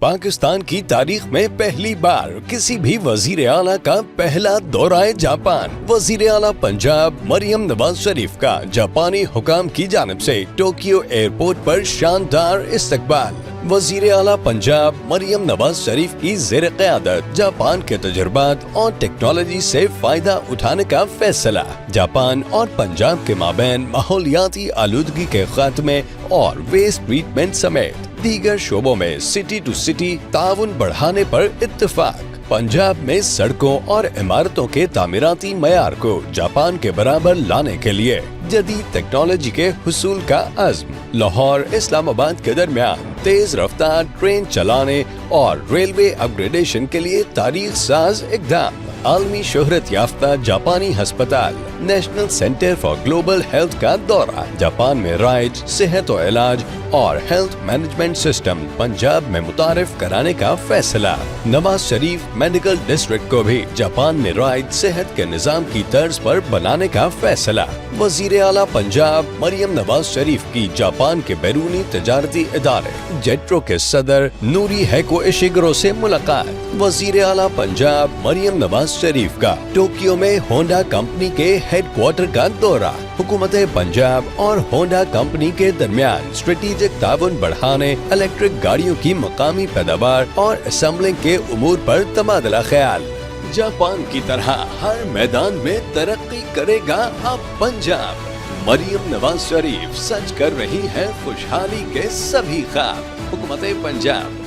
پاکستان کی تاریخ میں پہلی بار کسی بھی وزیر اعلیٰ کا پہلا دورہ جاپان۔ وزیر اعلیٰ پنجاب مریم نواز شریف کا جاپانی حکام کی جانب سے ٹوکیو ایئرپورٹ پر شاندار استقبال۔ وزیر اعلیٰ پنجاب مریم نواز شریف کی زیر قیادت جاپان کے تجربات اور ٹیکنالوجی سے فائدہ اٹھانے کا فیصلہ۔ جاپان اور پنجاب کے مابین ماحولیاتی آلودگی کے خاتمے اور ویسٹ ٹریٹمنٹ سمیت دیگر شعبوں میں سٹی ٹو سٹی تعاون بڑھانے پر اتفاق۔ پنجاب میں سڑکوں اور عمارتوں کے تعمیراتی معیار کو جاپان کے برابر لانے کے لیے جدید ٹیکنالوجی کے حصول کا عزم۔ لاہور اسلام آباد کے درمیان تیز رفتار ٹرین چلانے اور ریلوے اپ گریڈیشن کے لیے تاریخ ساز اقدام۔ عالمی شہرت یافتہ جاپانی ہسپتال national centre for global health کا دورہ۔ جاپان میں رائج صحت و علاج اور ہیلتھ مینجمنٹ سسٹم پنجاب میں متعارف کرانے کا فیصلہ۔ نواز شریف میڈیکل ڈسٹرکٹ کو بھی جاپان میں رائج صحت کے نظام کی طرز پر بنانے کا فیصلہ۔ وزیر اعلیٰ پنجاب مریم نواز شریف کی جاپان کے بیرونی تجارتی ادارے جیٹرو کے صدر نوری ہیکو ایشیگرو سے ملاقات۔ وزیر اعلیٰ پنجاب مریم نواز شریف کا ٹوکیو میں ہونڈا کمپنی کے ہیڈ کوارٹر کا دورہ۔ حکومت پنجاب اور ہونڈا کمپنی کے درمیان اسٹریٹجک تعاون بڑھانے، الیکٹرک گاڑیوں کی مقامی پیداوار اور اسمبلنگ کے امور پر تبادلہ خیال۔ جاپان کی طرح ہر میدان میں ترقی کرے گا اب پنجاب۔ مریم نواز شریف سچ کر رہی ہے خوشحالی کے سبھی خواب۔ حکومت پنجاب۔